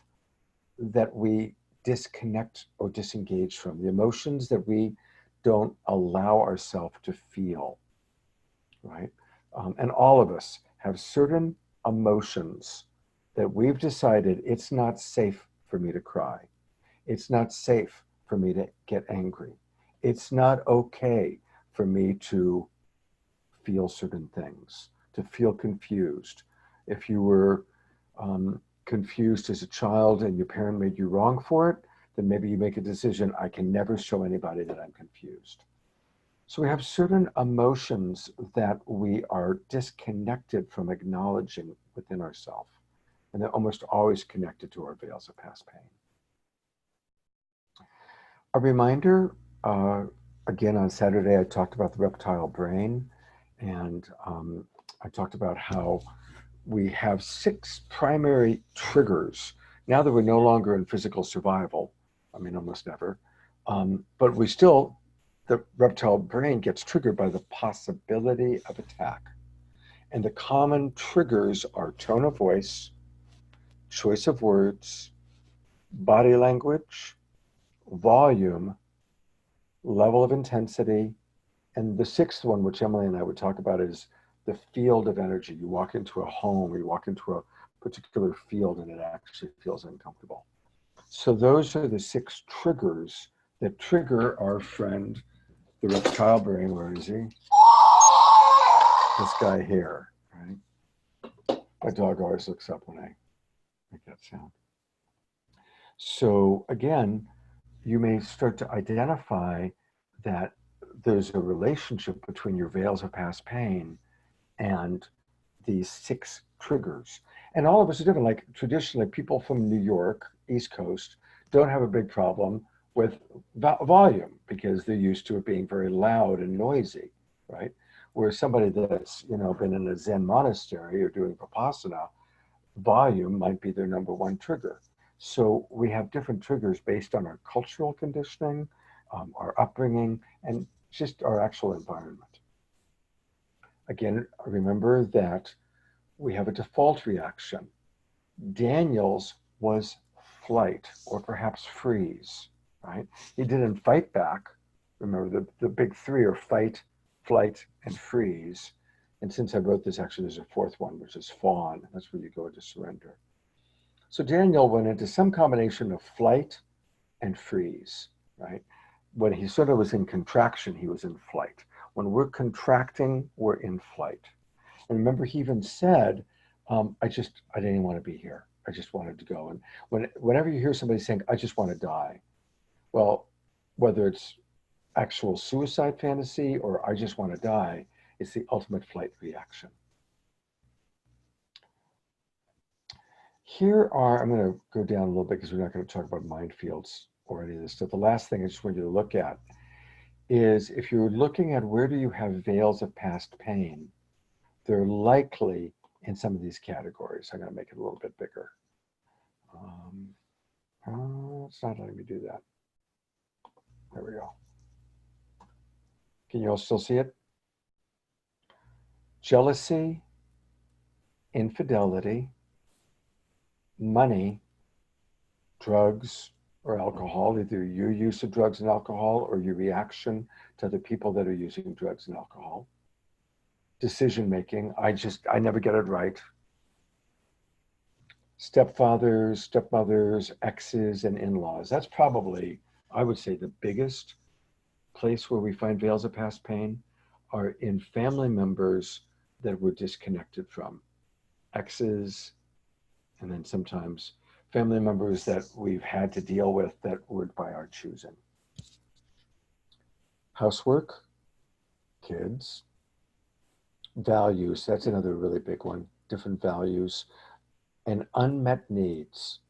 that we disconnect or disengage from, the emotions that we don't allow ourselves to feel, right? And all of us have certain emotions that we've decided it's not safe for me to cry. It's not safe for me to get angry. It's not okay for me to feel certain things, to feel confused. If you were confused as a child and your parent made you wrong for it, then maybe you make a decision, I can never show anybody that I'm confused. So we have certain emotions that we are disconnected from acknowledging within ourselves. And they're almost always connected to our veils of past pain. A reminder, again, on Saturday, I talked about the reptile brain, and I talked about how we have 6 primary triggers. Now that we're no longer in physical survival, I mean, almost never, but we still, the reptile brain gets triggered by the possibility of attack. And the common triggers are tone of voice, choice of words, body language, volume, level of intensity, and the sixth one, which Emily and I would talk about, is the field of energy. You walk into a home, or you walk into a particular field, and it actually feels uncomfortable. So those are the six triggers that trigger our friend, the reptile brain. Where is he? This guy here, right? My dog always looks up when I make that sound. So again, you may start to identify that there's a relationship between your veils of past pain and these six triggers. And all of us are different. Like traditionally, people from New York, East Coast, don't have a big problem with volume because they're used to it being very loud and noisy, right? Whereas somebody that's, been in a Zen monastery or doing Vipassana, volume might be their number one trigger. So we have different triggers based on our cultural conditioning, our upbringing, and just our actual environment. Again, remember that we have a default reaction. Daniel's was flight or perhaps freeze, right? He didn't fight back. Remember, the big three are fight, flight, and freeze. And since I wrote this, actually, there's a fourth one, which is fawn. That's where you go to surrender. So Daniel went into some combination of flight and freeze, right? When he sort of was in contraction, he was in flight. When we're contracting, we're in flight. And remember, he even said, I didn't want to be here. I just wanted to go. And whenever you hear somebody saying, I just want to die, well, whether it's actual suicide fantasy or I just want to die, it's the ultimate flight reaction. I'm going to go down a little bit because we're not going to talk about mind fields or any of this stuff. The last thing I just want you to look at is if you're looking at where do you have veils of past pain, they're likely in some of these categories. I'm going to make it a little bit bigger. It's not letting me do that. There we go. Can you all still see it? Jealousy, infidelity, money, drugs or alcohol, either your use of drugs and alcohol or your reaction to the people that are using drugs and alcohol. Decision making, I never get it right. Stepfathers, stepmothers, exes, and in-laws. That's probably, I would say, the biggest place where we find veils of past pain are in family members that we're disconnected from. Exes, and then sometimes family members that we've had to deal with that were by our choosing. Housework, kids, values, that's another really big one, different values, and unmet needs.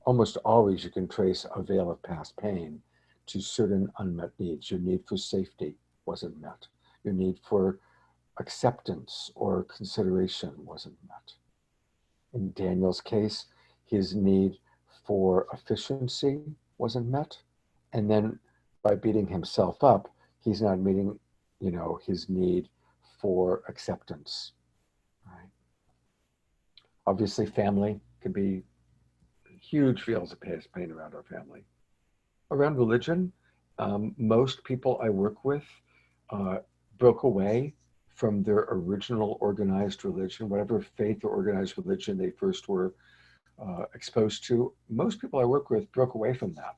Almost always you can trace a veil of past pain to certain unmet needs. Your need for safety wasn't met. Your need for acceptance or consideration wasn't met. In Daniel's case, his need for efficiency wasn't met. And then by beating himself up, he's not meeting, his need for acceptance. Right? Obviously, family can be huge veils of past pain around our family. Around religion, most people I work with broke away from their original organized religion, whatever faith or organized religion they first were exposed to. Most people I work with broke away from that.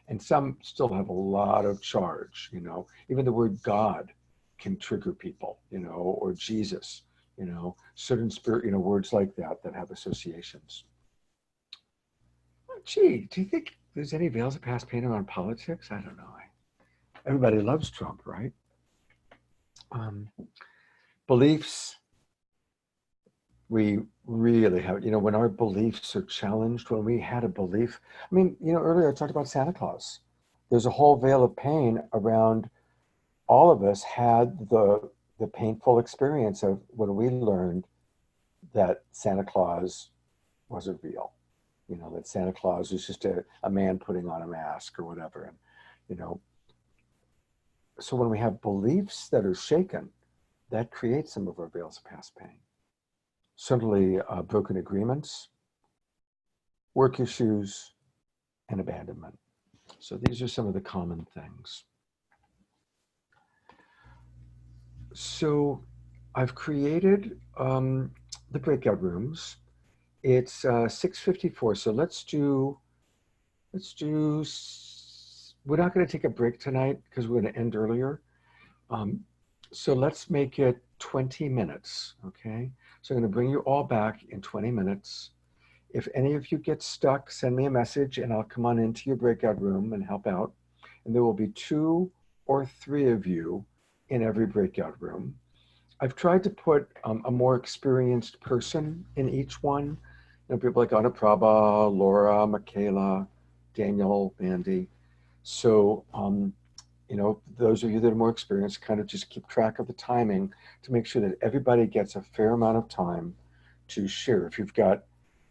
And some still have a lot of charge, even the word God can trigger people, or Jesus, certain spirit, words like that have associations. Gee, do you think there's any veils of past pain around politics? I don't know. Everybody loves Trump, right? Beliefs, we really have, when our beliefs are challenged, when we had a belief, earlier I talked about Santa Claus. There's a whole veil of pain around all of us had the painful experience of when we learned that Santa Claus wasn't real. That Santa Claus was just a man putting on a mask or whatever. And, so when we have beliefs that are shaken, that creates some of our veils of past pain. Certainly broken agreements, work issues, and abandonment. So these are some of the common things. So I've created the breakout rooms. It's 6:54, so we're not going to take a break tonight because we're going to end earlier. So let's make it 20 minutes, okay? So I'm going to bring you all back in 20 minutes. If any of you get stuck, send me a message and I'll come on into your breakout room and help out. And there will be 2 or 3 of you in every breakout room. I've tried to put a more experienced person in each one. You know, people like Anaprabha, Laura, Michaela, Daniel, Mandy. So, you know, those of you that are more experienced, kind of just keep track of the timing to make sure that everybody gets a fair amount of time to share. If you've got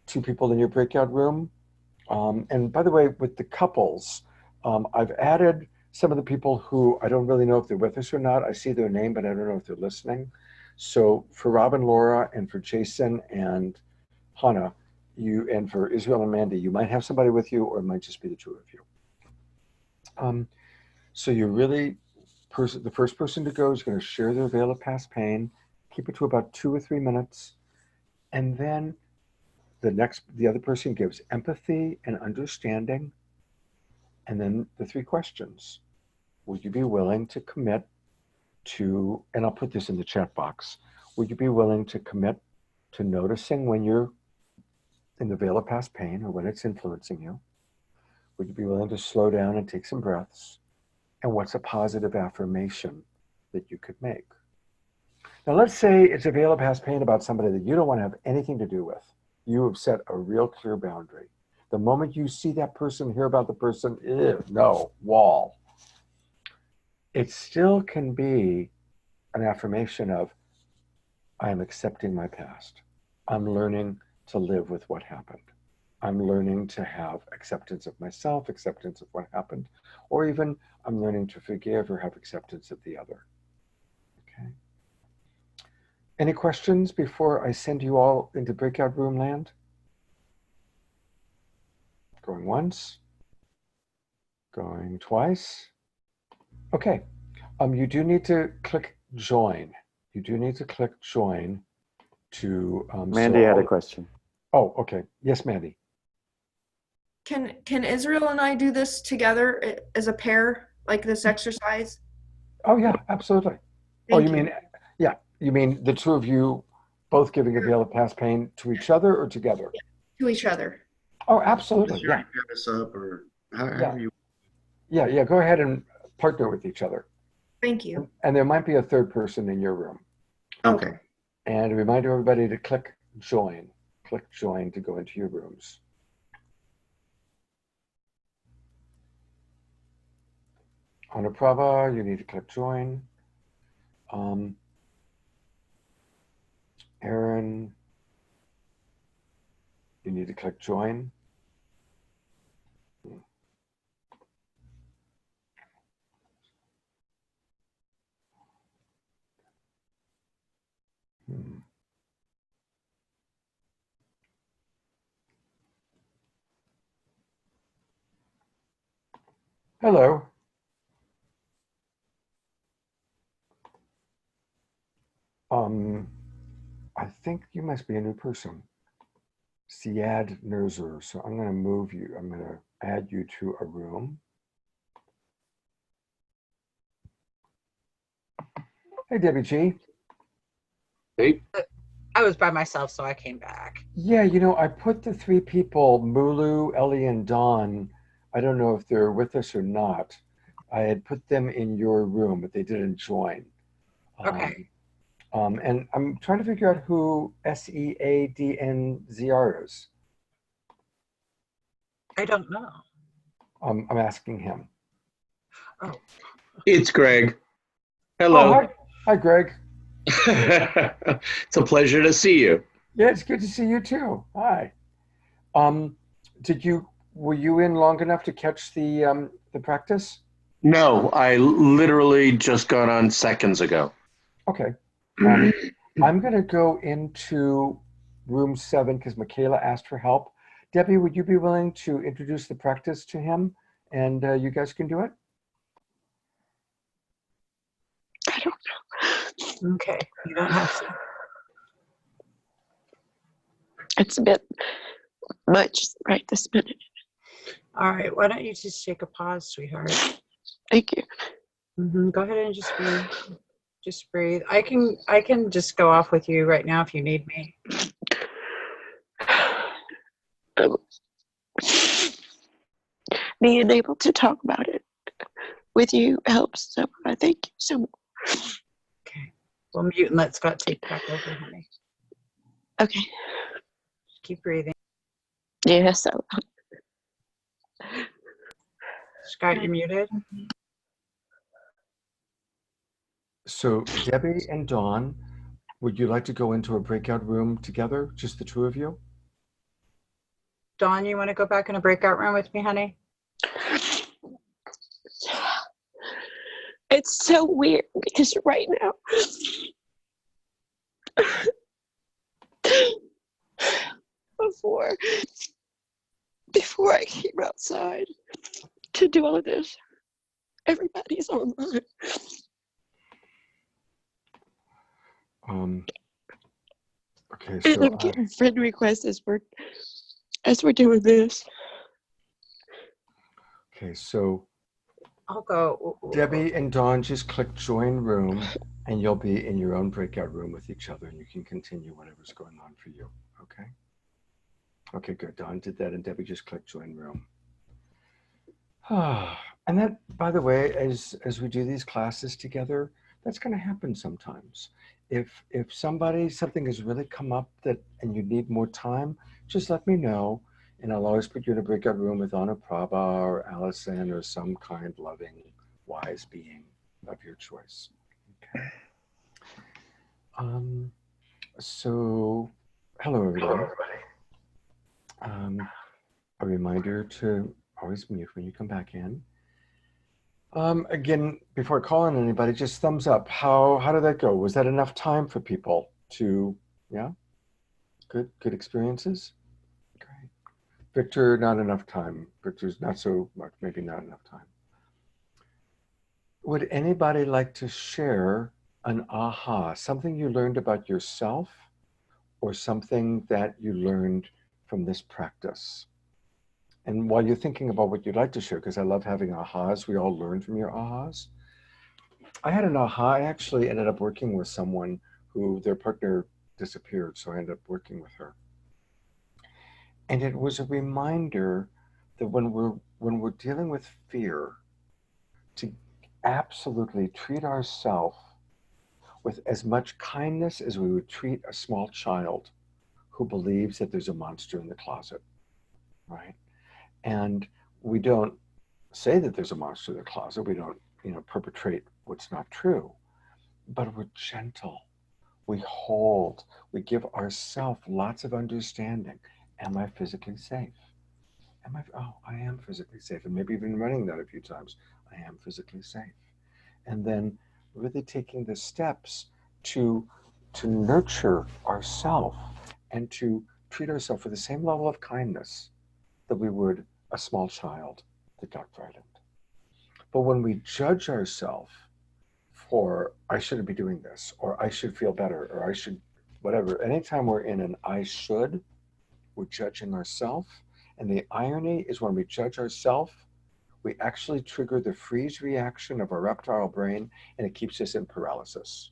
2 people in your breakout room, and by the way, with the couples, I've added some of the people who I don't really know if they're with us or not. I see their name, but I don't know if they're listening. So for Rob and Laura, and for Jason and Hannah, and for Israel and Mandy, you might have somebody with you, or it might just be the 2 of you. So you're really, the first person to go is going to share their veil of past pain, keep it to about 2 or 3 minutes, and then the other person gives empathy and understanding, and then the 3 questions. Would you be willing to commit to, and I'll put this in the chat box, would you be willing to commit to noticing when you're in the veil of past pain or when it's influencing you? Would you be willing to slow down and take some breaths? And what's a positive affirmation that you could make? Now, let's say it's a veil of past pain about somebody that you don't want to have anything to do with. You have set a real clear boundary. The moment you see that person, hear about the person, no, wall. It still can be an affirmation of, I am accepting my past. I'm learning to live with what happened. I'm learning to have acceptance of myself, acceptance of what happened, or even I'm learning to forgive or have acceptance of the other. Okay. Any questions before I send you all into breakout room land? Going once, going twice. Okay. You do need to click join. You do need to click join to. Mandy had a question. Oh, okay. Yes, Mandy. Can Israel and I do this together as a pair, like this exercise? Oh yeah, absolutely. Thank you. mean, yeah, you mean the 2 of you both giving a veil of past pain to each other or together? To each other. Oh, absolutely. Sure, Yeah. you pair us up or however Yeah. you. Yeah. Go ahead and partner with each other. Thank you. And there might be a 3rd person in your room. Okay. And a reminder everybody to click join. Click join to go into your rooms. Anuprabha, you need to click join. Aaron, you need to click join. Hello. I think you must be a new person. Siad Nurzer. So I'm going to move you. I'm going to add you to a room. Hey, Debbie G. Hey. I was by myself, so I came back. Yeah, you know, I put the 3 people, Mulu, Ellie, and Dawn. I don't know if they're with us or not. I had put them in your room, but they didn't join. Okay. And I'm trying to figure out who SEADNZR is. I don't know. I'm asking him. Oh. It's Greg. Oh, Hello. hi, Greg. It's a pleasure to see you. Yeah, it's good to see you too. Hi. Were you in long enough to catch the practice? No, I literally just got on seconds ago. Okay. I'm going to go into room 7 because Michaela asked for help. Debbie, would you be willing to introduce the practice to him and you guys can do it. I don't know. Okay, you don't have to. It's a bit much right this minute. All right, why don't you just take a pause, sweetheart? Thank you. Go ahead and just breathe. Just breathe. I can just go off with you right now if you need me. Being able to talk about it with you helps. So I thank you so much. Okay. Well, mute and let Scott take back over, honey. Okay. Keep breathing. Yes. Scott, you're muted. So Debbie and Dawn, would you like to go into a breakout room together, just the two of you? Dawn, you want to go back in a breakout room with me, honey? It's so weird because right now, before I came outside to do all of this, everybody's online. Okay, And so I'm getting friend requests as we're doing this. okay, so I'll go. Debbie and Dawn, just click join room, and you'll be in your own breakout room with each other, and you can continue whatever's going on for you. Okay. Okay, good. Dawn did that, and Debbie just clicked join room. And that, by the way, as we do these classes together, that's going to happen sometimes. If something has really come up and you need more time, just let me know, and I'll always put you in a breakout room with Anaprabha or Allison or some kind, loving, wise being of your choice. Okay. So, hello everybody. A reminder to always mute when you come back in. Again, before I call on anybody, just thumbs up. How did that go? Was that enough time for people to, yeah? Good experiences? Great. Victor, not enough time. Victor's not so much, maybe not enough time. Would anybody like to share an aha, something you learned about yourself or something that you learned from this practice? And while you're thinking about what you'd like to share, because I love having ahas, we all learn from your ahas. I had an aha. I actually ended up working with someone who their partner disappeared, so I ended up working with her. And it was a reminder that when we're dealing with fear, to absolutely treat ourselves with as much kindness as we would treat a small child who believes that there's a monster in the closet, right? And we don't say that there's a monster in the closet. We don't, perpetrate what's not true, but we're gentle. We hold, we give ourselves lots of understanding. Am I physically safe? I am physically safe. And maybe even running that a few times. I am physically safe. And then really taking the steps to nurture ourselves and to treat ourselves with the same level of kindness that we would a small child that got frightened. But when we judge ourselves for, I shouldn't be doing this, or I should feel better, or I should, whatever, anytime we're in an I should, we're judging ourselves. And the irony is when we judge ourselves, we actually trigger the freeze reaction of our reptile brain, and it keeps us in paralysis.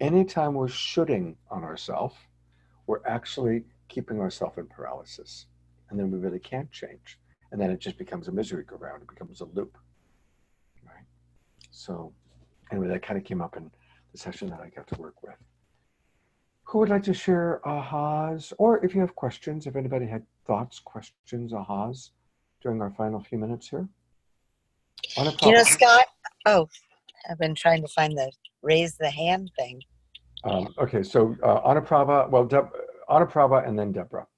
Anytime we're shoulding on ourselves, we're actually keeping ourselves in paralysis. And then we really can't change. And then it just becomes a misery go round. It becomes a loop, right? So anyway, that kind of came up in the session that I got to work with. Who would like to share ahas? Or if you have questions, if anybody had thoughts, questions, ahas during our final few minutes here? Scott, I've been trying to find the raise the hand thing. Okay, so Anaprabha, Anaprabha and then Deborah.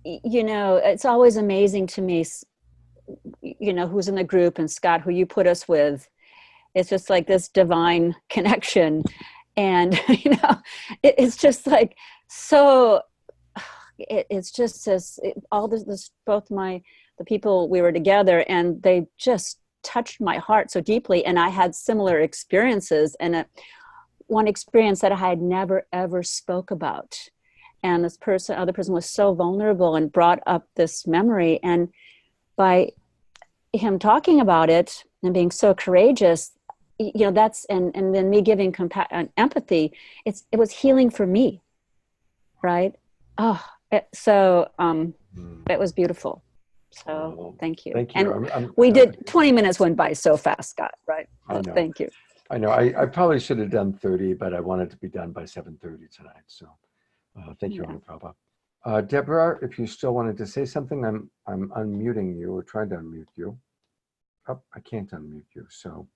It's always amazing to me, who's in the group, and Scott, who you put us with. It's just like this divine connection. And, it's just like, so it's just all this both the people we were together, and they just touched my heart so deeply. And I had similar experiences, and one experience that I had never ever spoke about. And this other person was so vulnerable and brought up this memory. And by him talking about it and being so courageous, that's, and then me giving empathy, it was healing for me. Right. Oh, it was beautiful. So thank you. Thank you. And we did 20 minutes went by so fast, Scott, right? I know. Thank you. I know. I probably should have done 30, but I wanted to be done by 7:30 tonight. So thank you, Anuprabha. Deborah, if you still wanted to say something, I'm unmuting you, or trying to unmute you. Oh, I can't unmute you. So,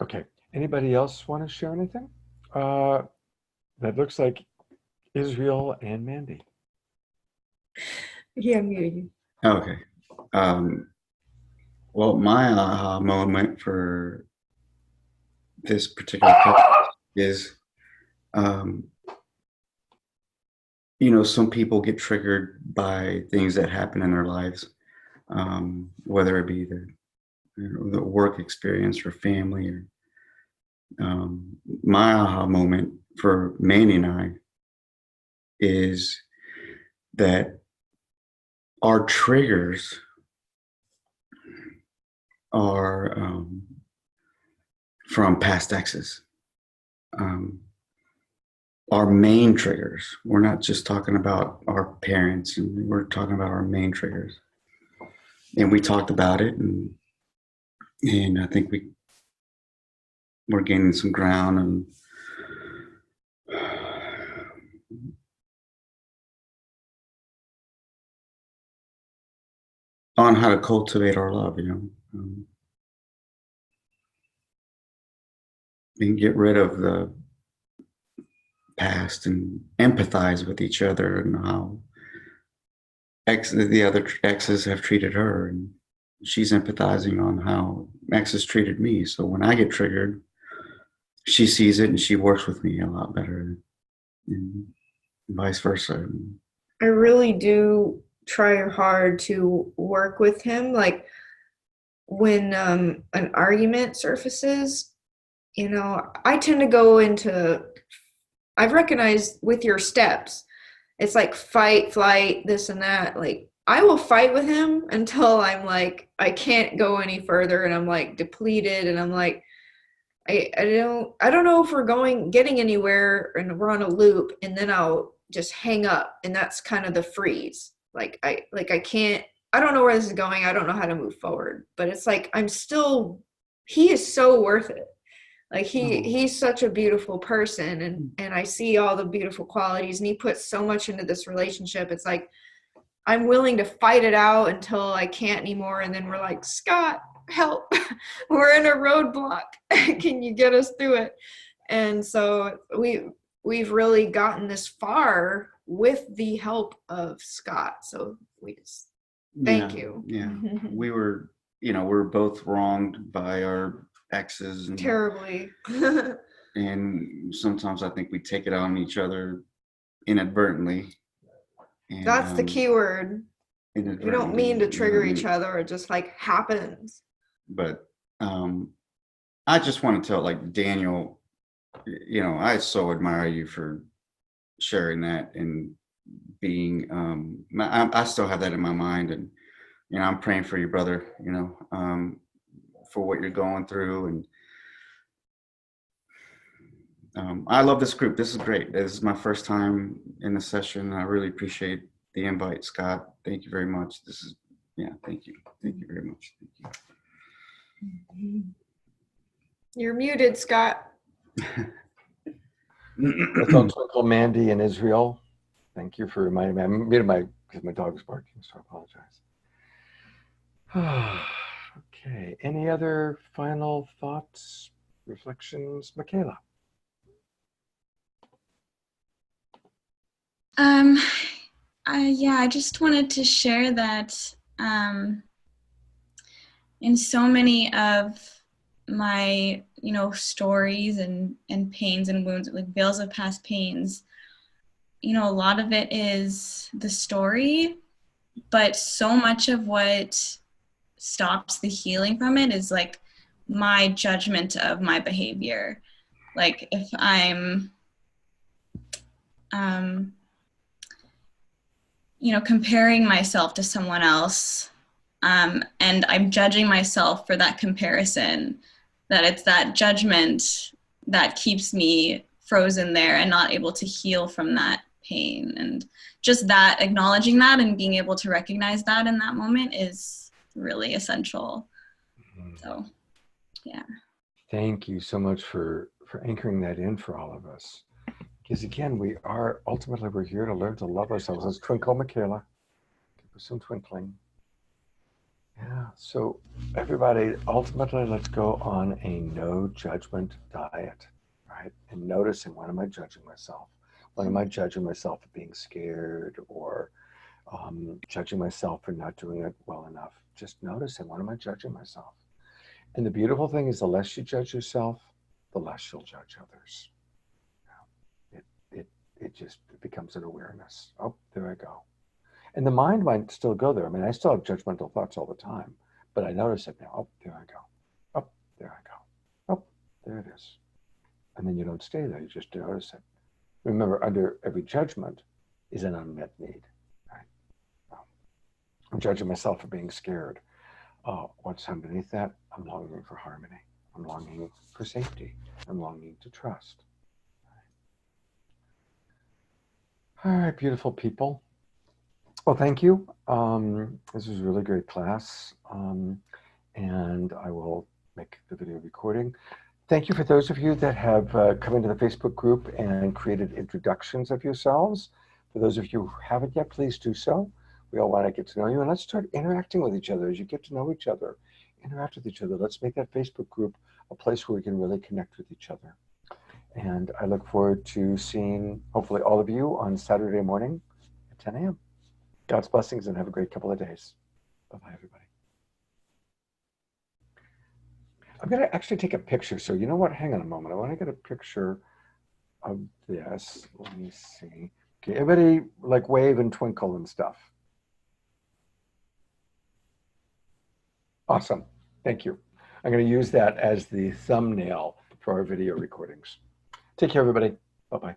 okay. Anybody else want to share anything? That looks like Israel and Mandy. Yeah, I'm muted. Okay. Well, my aha moment for this particular topic is, some people get triggered by things that happen in their lives, whether it be the work experience or family. Or my aha moment for Manny and I is that our triggers are from past exes. Our main triggers. We're not just talking about our parents, and we're talking about our main triggers. And we talked about it, and I think we're gaining some ground on how to cultivate our love, and get rid of the past and empathize with each other, and how the other exes have treated her, and she's empathizing on how exes treated me. So when I get triggered, she sees it and she works with me a lot better, and vice versa. I really do try hard to work with him. Like when an argument surfaces, I tend to go into, I've recognized with your steps, it's like fight, flight, this and that. Like I will fight with him until I'm like, I can't go any further, and I'm like depleted, and I'm like, I don't know if we're getting anywhere, and we're on a loop, and then I'll just hang up, and that's kind of the freeze. I can't, I don't know where this is going. I don't know how to move forward, but it's like, he is so worth it. Like he's such a beautiful person, and I see all the beautiful qualities, and he puts so much into this relationship. It's like, I'm willing to fight it out until I can't anymore. And then we're like, Scott, help, we're in a roadblock. Can you get us through it? And so we've really gotten this far with the help of Scott. So we just thank you. Yeah. we were both wronged by our exes, and terribly. And sometimes I think we take it on each other inadvertently. And, that's the key word. We don't mean to trigger each other. It just like happens. But I just want to tell, like, Daniel, I so admire you for sharing that and being, I still have that in my mind, and, I'm praying for you, brother, for what you're going through. And I love this group. This is great. This is my first time in the session. I really appreciate the invite, Scott. Thank you very much. Thank you. Thank you very much. Thank you. You're muted, Scott. Let's all twinkle Mandy and Israel. Thank you for reminding me. I muted because my dog was barking, so I apologize. Okay. Any other final thoughts, reflections, Michaela? I just wanted to share that in so many of my, stories and pains and wounds, like veils of past pains, you know, a lot of it is the story, but so much of what stops the healing from it is like my judgment of my behavior. Like if I'm, you know, comparing myself to someone else, and I'm judging myself for that comparison, that it's that judgment that keeps me frozen there and not able to heal from that pain. And just that, acknowledging that and being able to recognize that in that moment is really essential. So, yeah. Thank you so much for anchoring that in for all of us. Because again, ultimately we're here to learn to love ourselves. Let's twinkle, Michaela. Give us some twinkling. Yeah, so everybody, ultimately, let's go on a no judgment diet, right? And noticing, when am I judging myself? When am I judging myself for being scared, or judging myself for not doing it well enough? Just noticing, when am I judging myself? And the beautiful thing is, the less you judge yourself, the less you'll judge others. It becomes an awareness. Oh, there I go. And the mind might still go there. I mean, I still have judgmental thoughts all the time, but I notice it now. Oh, there I go. Oh, there I go. Oh, there it is. And then you don't stay there. You just notice it. Remember, under every judgment is an unmet need. Right? I'm judging myself for being scared. What's underneath that? I'm longing for harmony. I'm longing for safety. I'm longing to trust. All right, beautiful people. Well, thank you. This was a really great class, and I will make the video recording. Thank you for those of you that have come into the Facebook group and created introductions of yourselves. For those of you who haven't yet, please do so. We all want to get to know you, and let's start interacting with each other as you get to know each other. Interact with each other. Let's make that Facebook group a place where we can really connect with each other. And I look forward to seeing, hopefully, all of you on Saturday morning at 10 a.m. God's blessings, and have a great couple of days. Bye-bye, everybody. I'm going to actually take a picture. So you know what? Hang on a moment. I want to get a picture of this. Let me see. Okay, everybody like wave and twinkle and stuff. Awesome. Thank you. I'm going to use that as the thumbnail for our video recordings. Take care, everybody. Bye-bye.